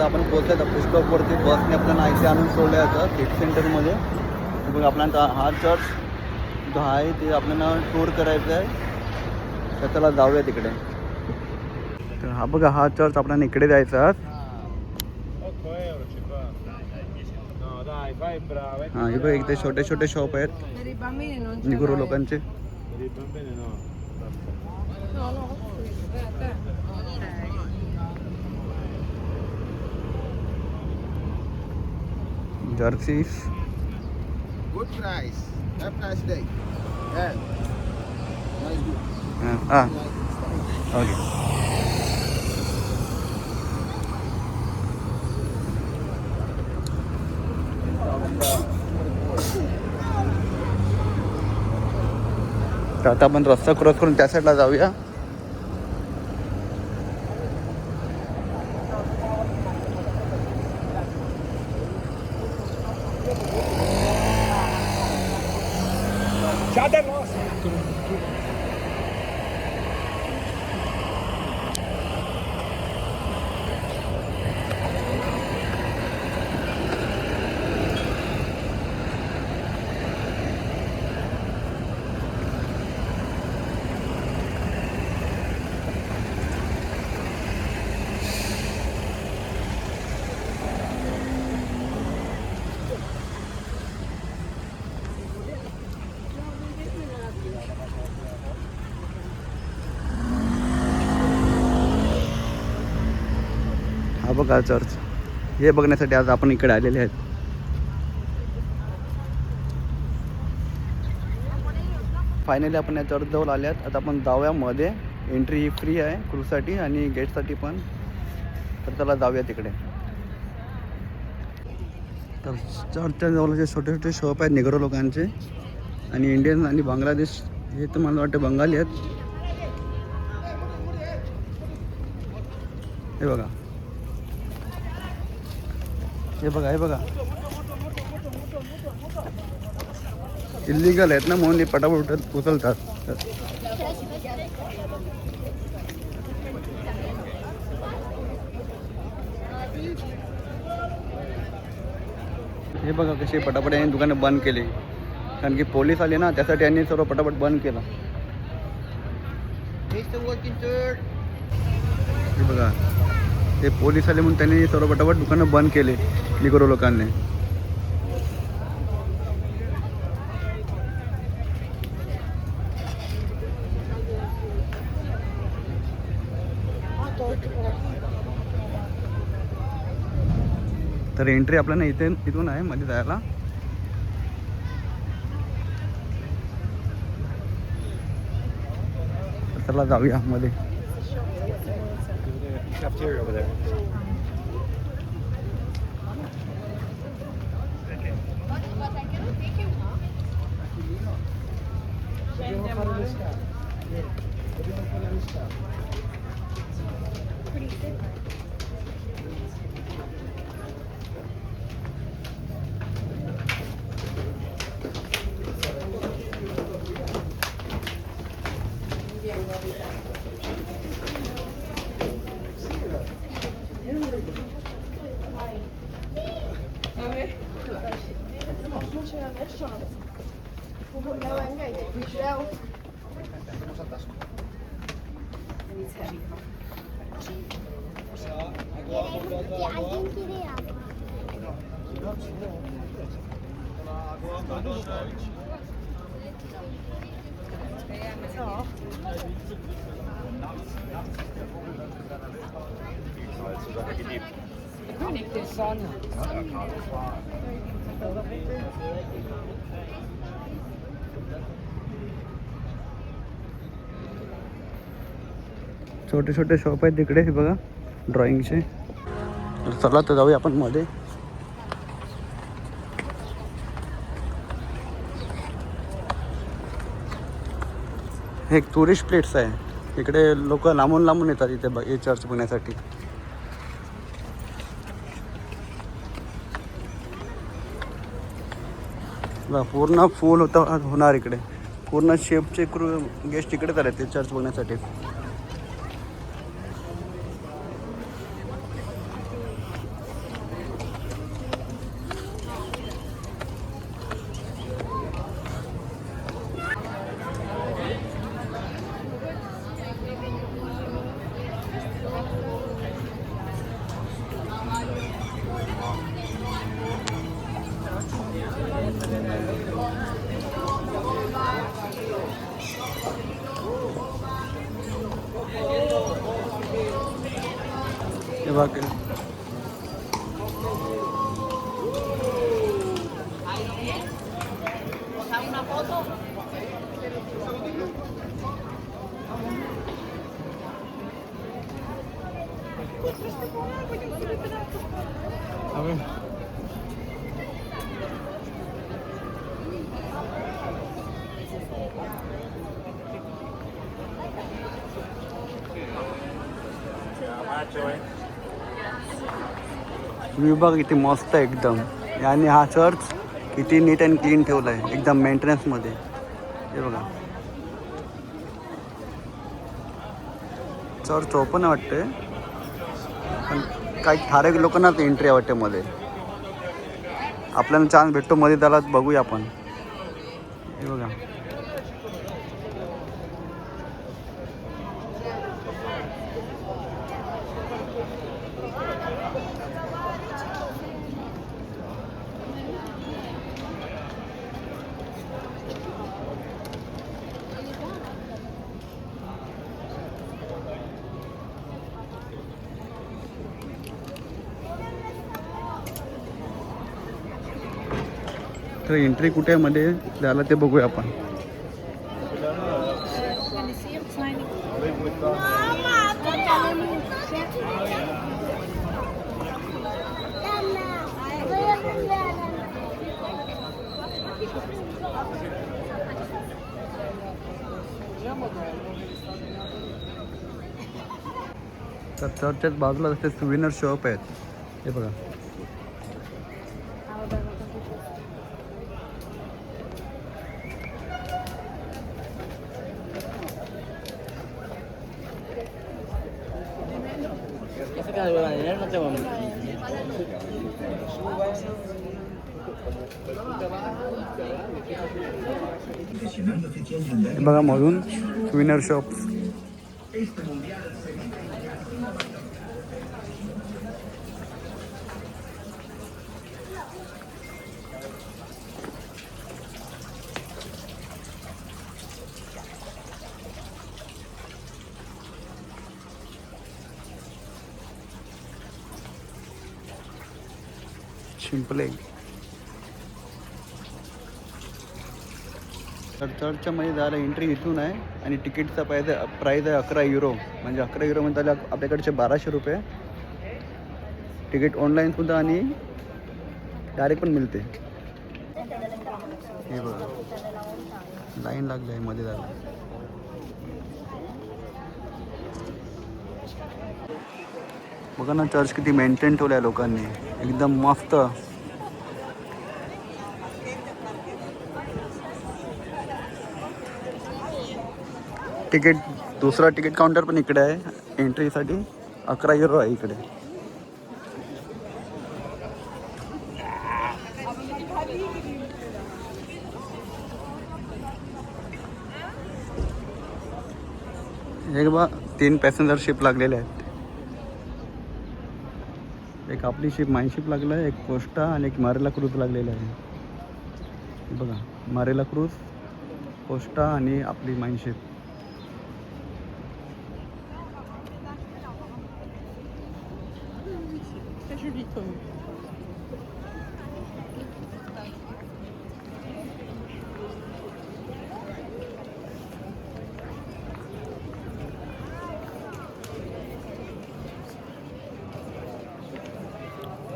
आता आपण पोहोचलो बस स्टॉपवरती. बसने आपल्याला इथे आणून सोडलं जातं सिटी सेंटरमध्ये. बघ आपल्याला हा चर्च जो आहे ते आपल्याला टूर करायचं आहे, तर चला जाऊया तिकडे. तर हा बघा हा चर्च आपल्याला इकडे जायचा. हां हे बघ इथे छोटे छोटे शॉप आहेत निगरो लोकांचे. Jerseys. Good price. Have nice day. Yeah. Nice good. हां ओके. तर आता आपण रस्ता क्रॉस करून त्या साईडला जाऊया. हा बघा चर्च, हे बघण्यासाठी आज आपण इकडे आलेले आहेत. फायनली आपण या चर्च जवळ आले आहेत. आता आपण जाऊया मध्ये. एंट्री ही फ्री आहे क्रूजसाठी आणि गेटसाठी पण. तर चला जाऊया तिकडे. तर चर्चच्या जवळ जे छोटे छोटे शॉप आहेत निगरो लोकांचे आणि इंडियन आणि बांगलादेश हे तर मला वाटतं बंगाली आहेत. हे बघा हे बघा हे बघा इल्लीगल आहेत ना म्हणून हे पटापट उचलतात. हे बघा कसे पटापट यांनी दुकानं बंद केली, कारण की पोलीस आले ना त्यासाठी यांनी सर्व पटापट बंद केलं. हे बघा ते पोलीस आले म्हणून त्यांनी सर्व पटापट दुकानं बंद केले निगरो लोकांनी. तर एंट्री आपल्याला इथून आहे मध्ये जायला. चला जाऊया मध्ये. छोटे छोटे शॉप आहेत तिकडे हे बघा ड्रॉइंगचे. चला तर जाऊया आपण मध्ये. हे एक टुरिस्ट प्लेस आहे, इकडे लोक लांबून लांबून येतात इथे हे चर्च बघण्यासाठी. पूर्ण फुल होणार इकडे. पूर्ण शेपचे गेस्ट इकडेच आले ते चर्च बघण्यासाठी. हे बघ विभाग किती मस्त आहे एकदम. आणि हा चर्च किती नीट अँड क्लीन ठेवला आहे एकदम मेंटेनन्समध्ये. हे बघा चर्च ओपन वाटते पण काही ठराविक लोकांना एंट्री वाटते मध्ये. आपल्याला चान्स भेटतो मध्ये त्याला बघूया आपण. हे बघा तर एंट्री कुठे आहे मध्ये त्याला ते बघूया आपण. तर चर्चच्याच बाजूला असे सुविनर शॉप आहेत. हे बघा बघा मधून विनर शॉप्स. शिंपले. तर चर्चच्या मध्ये जायला एंट्री इथून आहे आणि तिकीटचा प्राईज आहे 11 युरो. म्हणजे 11 युरो म्हणजे त्याला आपल्याकडचे 1200 रुपये. तिकीट ऑनलाईन सुद्धा आणि डायरेक्ट पण मिळते. हे बघा लाईन लागली आहे मध्ये जायला. बघा ना चर्च किती मेंटेन ठेवलं आहे लोकांनी एकदम मस्त. तिकीट दुसरा तिकीट काउंटर पण इकडे आहे एंट्रीसाठी. 11 युरो आहे इकडे. एक बा 3 पॅसेंजर शिप लागलेले आहेत. एक आपली शिप माइन शिप लागला आहे, एक कोस्टा आणि एक मारेला क्रूज लागलेला आहे. बघा मारेला क्रूज, कोस्टा आणि आपली माइन शिप.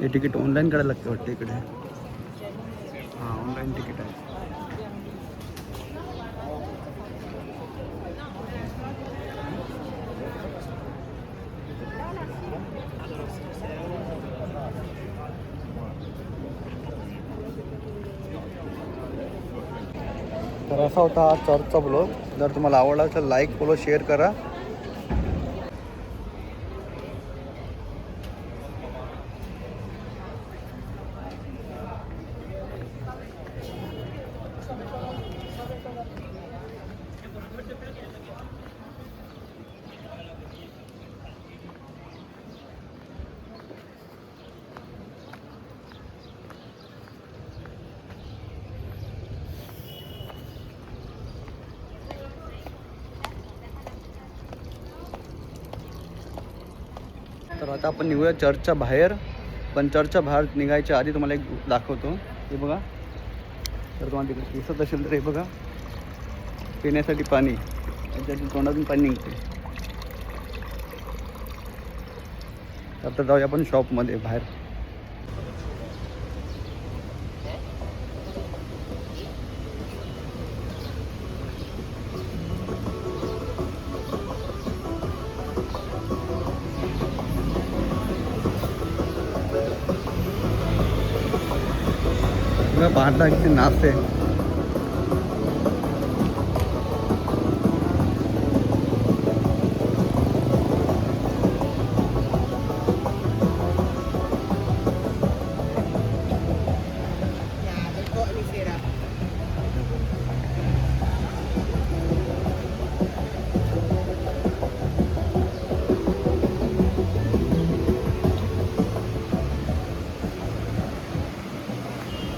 हे तिकीट ऑनलाईन काढायला लागतं वाटतं इकडे. हां ऑनलाईन तिकीट आहे. तर असा होता हा चर्चचा ब्लॉग. जर तुम्हाला आवडला तर लाईक फॉलो शेअर करा. तर आता आपण निघूया चर्चच्या बाहेर. पण चर्चच्या बाहेर निघायच्या आधी तुम्हाला एक दाखवतो. हे बघा, तर तुम्हाला तिकडे दिसत असेल तर हे बघा, पिण्यासाठी पाणी, त्याच्यातून तोंडातून पाणी निघते. तर आता जाऊया आपण शॉपमध्ये बाहेर. बाहर किसी नाचते.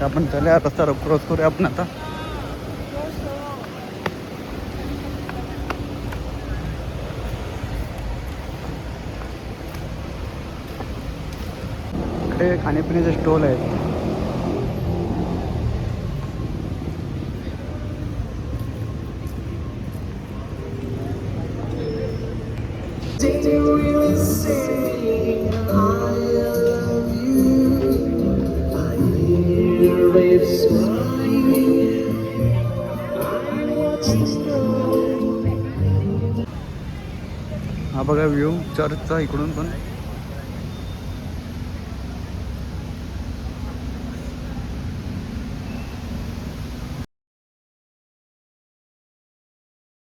आपण चला रस्ता क्रॉस करूया आपण आता. इकडे खाण्यापिण्याचे स्टॉल आहेत. हा बघा व्ह्यू चर्चचा इकडून पण.